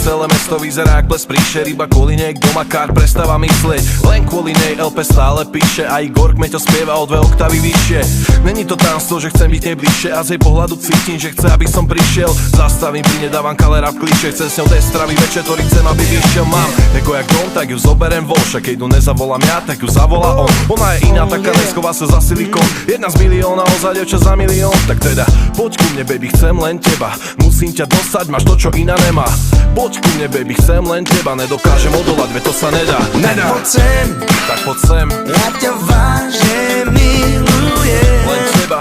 celé mesto vyzerá jak ples príšer. Iba kvôli nej doma kár prestáva myslieť. Len kvôli nej LP stále píše. A Igor Kmeťo spieva o 2 oktávy vyššie. Není to tajomstvo, že chcem byť nej bližšie. A z jej pohľadu cítim, že chce, aby som prišiel. Zastavím pri nedávam kalera v kliše. Chcem s ňou destravý večer, ktorý chcem, aby vyšiel. Mám ego jak dom, tak ju zoberem von. Však keď ju nezavolám ja, tak ju zavolá on. Ona je iná, taká neschová sa za silikon. Jedna z milióna, ozaj dievča za milión. Tak teda, poď ku mne, baby, chcem len teba. Musím ťa dostať, máš to, čo iná nemá. Poď ku mne, baby, chcem len teba. Nedokážem odolať, veď to sa nedá. Tak poď sem, tak poď sem. ja ťa vážne milujem. Len teba.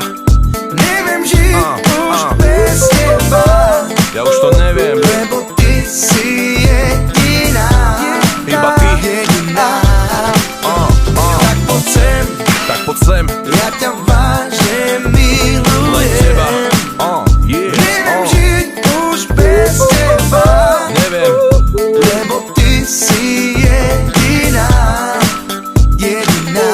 Neviem žiť už bez teba. Ja už to neviem. Lebo ty si jediná. Iba ty. Jediná. Tak poď sem, tak poď sem. ja ťa vážne milujem. Len teba. Neviem žiť už bez teba. Neviem. Lebo ty si jediná. Jediná.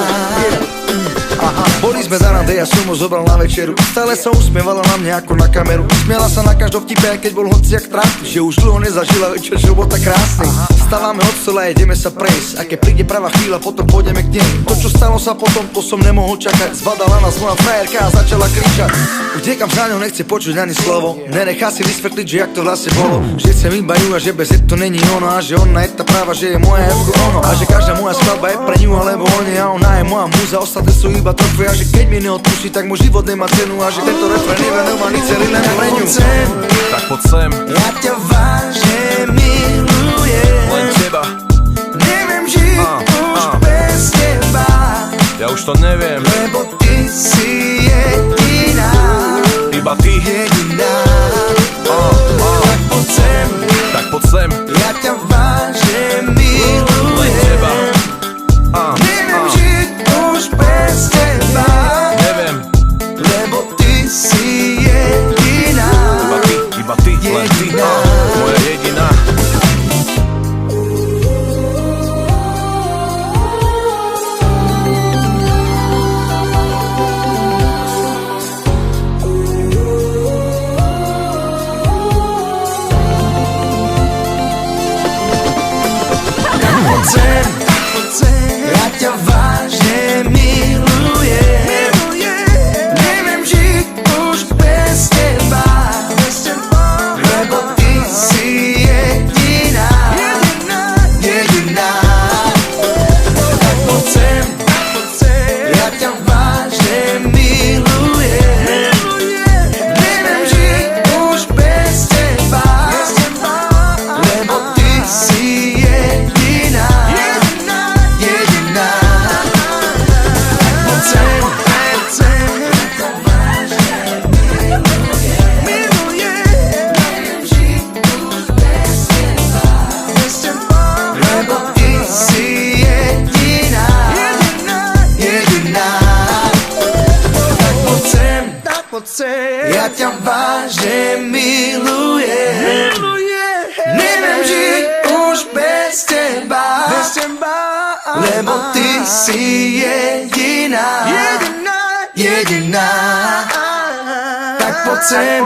Boli sme za rande, ja som ho zobral na večeru. Stále sa usmievala na mňa ako na kameru. Smiela sa na každom vtipe, aj keď bol hociak trápny. Že už dlho nezažila večer, že bol tak krásny. Stávame od stola a ideme sa prejsť. A keď príde pravá chvíľa, potom pôjdeme k nej. To, čo stalo sa potom, to som nemohol čakať. Zbadala nás moja frajerka a začala kričať. Utekam za ňou, nechce počuť ani slovo. Nenechá si vysvetliť, že jak to vlastne bolo. Že chcem iba ju a že bez jej to není ono. A že ona je tá práva, že je moja ako ono. A že každá moja skladba je pre ňu alebo on je. A ona je moja múza, ostatné sú iba trofej. A že keď mi neodpustí, tak môj život nemá cenu. A že tento refrén nevenovaný celý len pre ňu. Tak poď sem. Ja ťa vážne milujem. Len teba. Neviem žiť už bez teba. Ja už to neviem. Lebo ty si jediná. Iba ty. Jediná. Tak poď sem, tak poď sem. ja ťa vážne milujem. Len teba. Neviem žiť už bez teba. Neviem. Lebo ty si jediná. Iba ty, len ty. Moja jediná. Ja ťa vážne milujem. Neviem žiť už bez teba. Lebo ty si jediná. Jediná. Tak poď sem, ja ťa vážne milujem. Neviem žiť už bez teba. Lebo ty si jediná. Jediná. Tak poď sem, ja ťa vážne milujem. Neviem žiť už bez teba. Lebo ty si jediná. Jediná. Tak poď sem, ja ťa vážne milujem. Neviem žiť už bez teba. Lebo ty si jediná. Jediná. Tak poď sem.